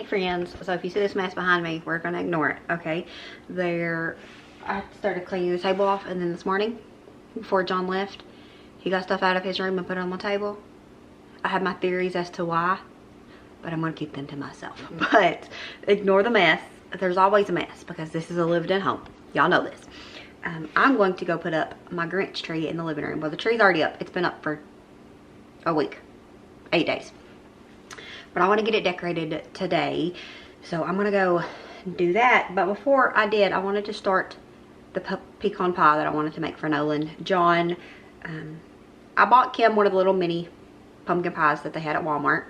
friends, so if you see this mess behind me, we're gonna ignore it, okay? I started cleaning the table off, and then this morning, before John left, he got stuff out of his room and put it on my table. I have my theories as to why, but I'm gonna keep them to myself. But ignore the mess. There's always a mess because this is a lived-in home. Y'all know this. I'm going to go put up my Grinch tree in the living room. Well, the tree's already up. It's been up for a week, 8 days. But I want to get it decorated today, so I'm gonna go do that. But before I did, I wanted to start the pecan pie that I wanted to make for Nolan. John, I bought Kim one of the little mini pumpkin pies that they had at Walmart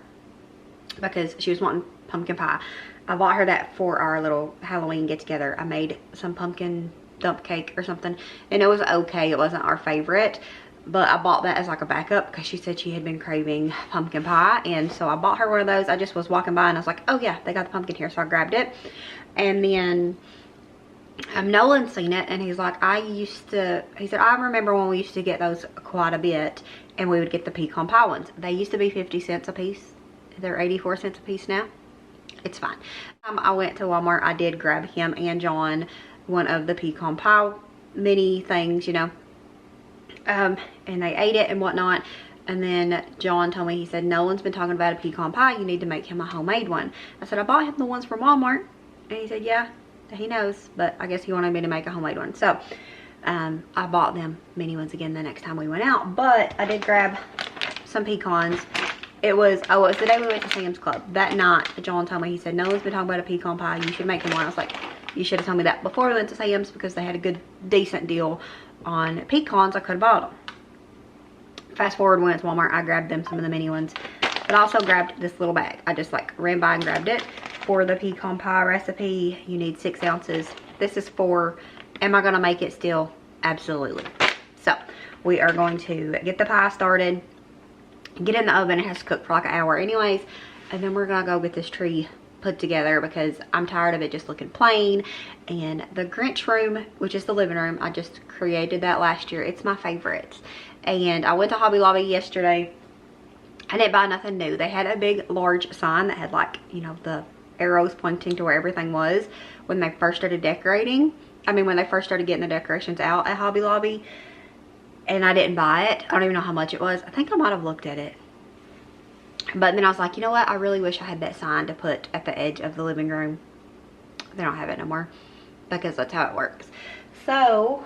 because she was wanting pumpkin pie. I bought her that for our little Halloween get together. I made some pumpkin dump cake or something, and it was okay. It wasn't our favorite, but I bought that as like a backup because she said she had been craving pumpkin pie, and so I bought her one of those. I just was walking by and I was like, oh yeah, they got the pumpkin here, so I grabbed it. And then Nolan seen it, and he's like, he said, I remember when we used to get those quite a bit, and we would get the pecan pie ones. They used to be 50 cents a piece. They're 84 cents a piece now. It's fine. I went to Walmart. I did grab him and John one of the pecan pie mini things, you know, and they ate it and whatnot. And then John told me, he said, Nolan's been talking about a pecan pie. You need to make him a homemade one. I said, I bought him the ones from Walmart. And he said, yeah, he knows, but I guess he wanted me to make a homemade one. So I bought them mini ones again the next time we went out. But I did grab some pecans. It was the day we went to Sam's Club. That night, John told me, he said, Nolan's been talking about a pecan pie. You should make him one. I was like, you should have told me that before we went to Sam's because they had a good, decent deal on pecans. I could have bought them. Fast forward, went to Walmart. I grabbed them some of the mini ones. But I also grabbed this little bag. I just like ran by and grabbed it. For the pecan pie recipe, you need 6 ounces. This is for, am I going to make it still? Absolutely. So, we are going to get the pie started. Get in the oven. It has to cook for like an hour anyways. And then we're going to go get this tree put together because I'm tired of it just looking plain. And the Grinch room, which is the living room, I just created that last year. It's my favorite. And I went to Hobby Lobby yesterday. I didn't buy nothing new. They had a big, large sign that had like, you know, the arrows pointing to where everything was when they first started decorating. I mean, when they first started getting the decorations out at Hobby Lobby. And I didn't buy it. I don't even know how much it was. I think I might have looked at it. But then I was like, you know what? I really wish I had that sign to put at the edge of the living room. They don't have it no more because that's how it works. So,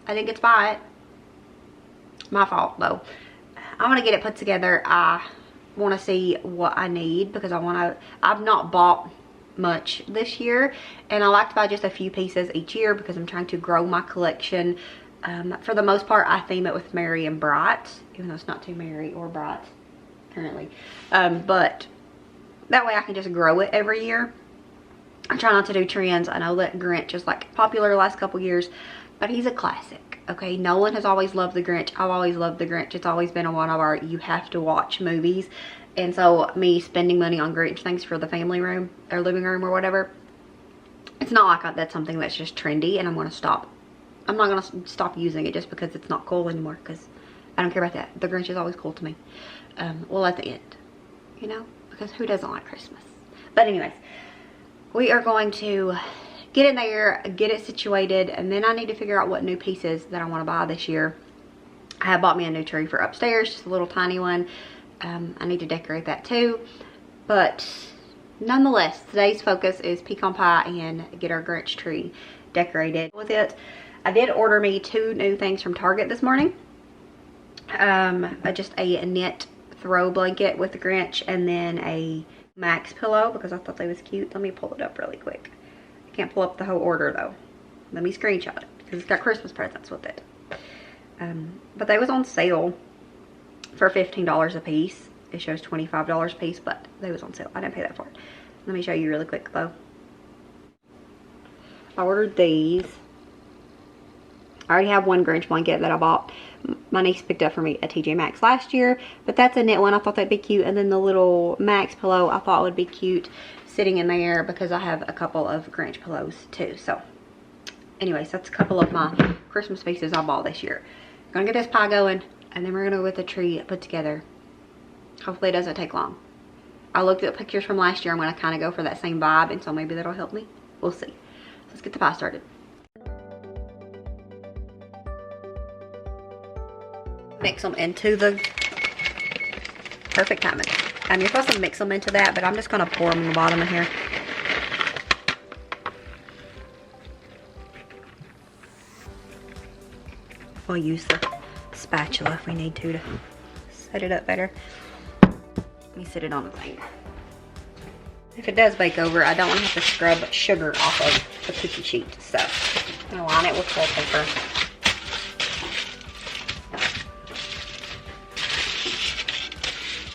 I didn't get to buy it. My fault, though. I want to get it put together. I want to see what I need because I've not bought much this year. And I like to buy just a few pieces each year because I'm trying to grow my collection. For the most part, I theme it with merry and bright, even though it's not too merry or bright currently. But that way I can just grow it every year. I try not to do trends. I know that Grinch is like popular the last couple years, but he's a classic. Okay, Nolan has always loved the Grinch. I've always loved the Grinch. It's always been one of our you have to watch movies. And so me spending money on Grinch things for the family room or living room or whatever, it's not like that's something that's just trendy and I'm going to stop. I'm not going to stop using it just because it's not cool anymore because I don't care about that. The Grinch is always cool to me. Well, at the end, you know, because who doesn't like Christmas? But anyways, we are going to get in there, get it situated, and then I need to figure out what new pieces that I want to buy this year. I have bought me a new tree for upstairs, just a little tiny one. I need to decorate that too. But nonetheless, today's focus is pecan pie and get our Grinch tree decorated with it. I did order me 2 new things from Target this morning. Just a knit throw blanket with the Grinch and then a Max pillow because I thought they was cute. Let me pull it up really quick. I can't pull up the whole order though. Let me screenshot it because it's got Christmas presents with it. But they was on sale for $15 a piece. It shows $25 a piece, but they was on sale. I didn't pay that for it. Let me show you really quick though. I ordered these. I already have one Grinch blanket that I bought. My niece picked up for me at TJ Maxx last year, but that's a knit one. I thought that'd be cute. And then the little Max pillow I thought would be cute sitting in there because I have a couple of Grinch pillows too. So anyways, that's a couple of my Christmas pieces I bought this year. Gonna get this pie going and then we're gonna go get the tree put together. Hopefully it doesn't take long. I looked at pictures from last year. I'm going to kind of go for that same vibe, and so maybe that'll help me. We'll see. Let's get the pie started. Mix them into the perfect timing. You're supposed to mix them into that, but I'm just going to pour them in the bottom of here. We'll use the spatula if we need to set it up better. Let me set it on the thing. If it does bake over, I don't want to have to scrub sugar off of the cookie sheet. So I'm going to line it with toilet paper.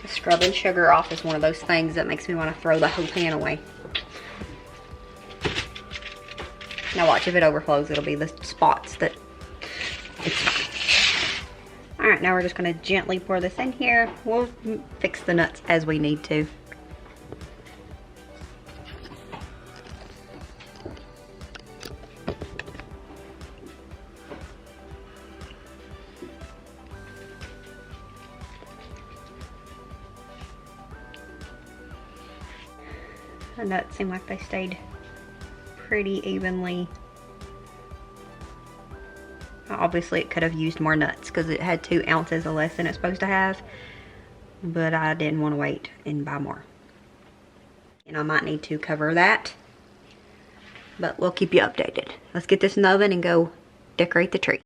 Scrubbing sugar off is one of those things that makes me want to throw the whole pan away. Now watch, if it overflows, it'll be the spots that it's fine. Alright, now we're just going to gently pour this in here. We'll fix the nuts as we need to. The nuts seem like they stayed pretty evenly. Obviously it could have used more nuts because it had 2 ounces of less than it's supposed to have, but I didn't want to wait and buy more. And I might need to cover that, but we'll keep you updated. Let's get this in the oven and go decorate the tree.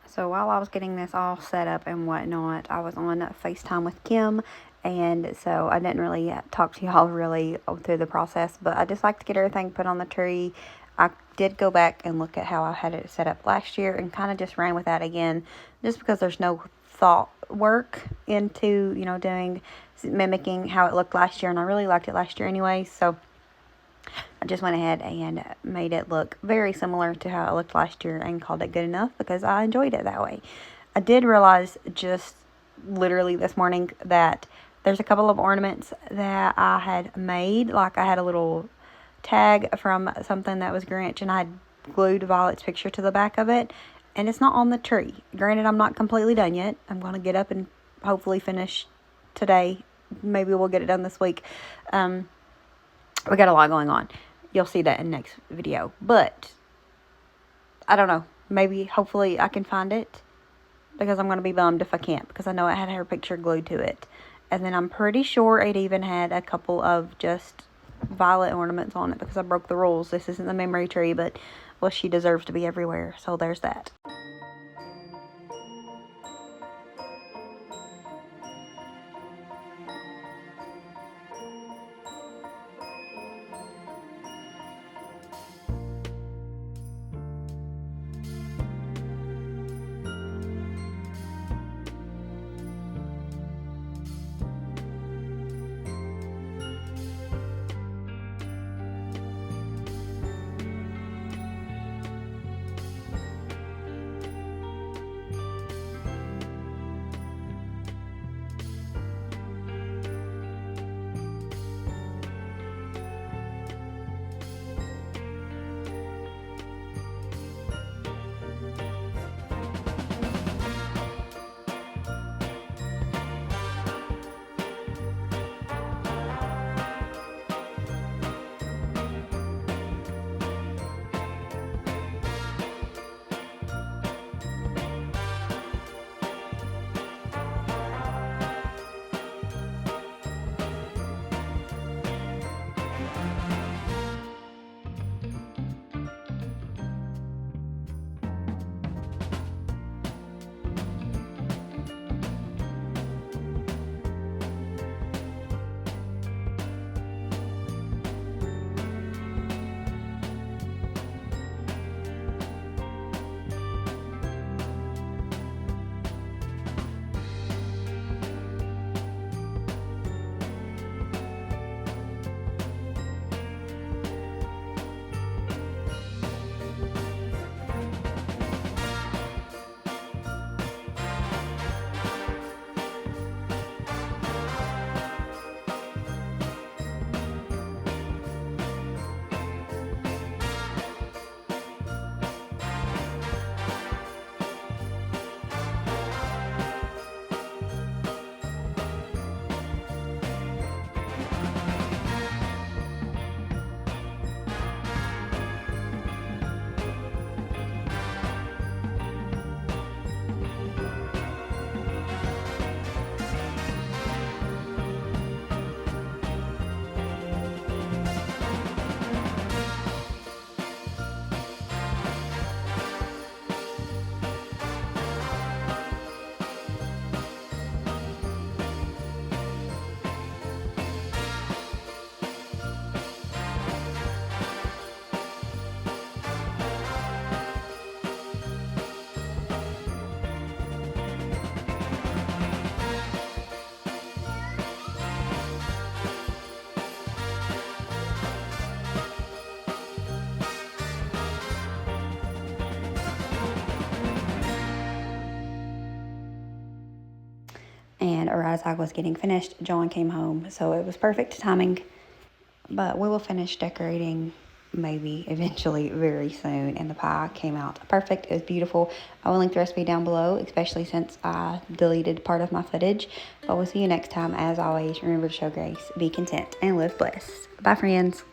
So while I was getting this all set up and whatnot, I was on FaceTime with Kim, and so I didn't really talk to y'all really through the process, but I just like to get everything put on the tree. I did go back and look at how I had it set up last year and kind of just ran with that again, just because there's no thought work into, you know, mimicking how it looked last year, and I really liked it last year anyway, so I just went ahead and made it look very similar to how it looked last year and called it good enough because I enjoyed it that way. I did realize just literally this morning that There's a couple of ornaments that I had made. Like I had a little tag from something that was Grinch, and I had glued Violet's picture to the back of it. And it's not on the tree. Granted, I'm not completely done yet. I'm going to get up and hopefully finish today. Maybe we'll get it done this week. We got a lot going on. You'll see that in the next video. But I don't know. Maybe, hopefully, I can find it. Because I'm going to be bummed if I can't. Because I know it had her picture glued to it. And then I'm pretty sure it even had a couple of just Violet ornaments on it. Because I broke the rules. This isn't the memory tree. But, well, she deserves to be everywhere. So there's that. And as I was getting finished, John came home. So it was perfect timing. But we will finish decorating maybe eventually very soon. And the pie came out perfect. It was beautiful. I will link the recipe down below, especially since I deleted part of my footage. But we'll see you next time. As always, remember to show grace, be content, and live blessed. Bye, friends.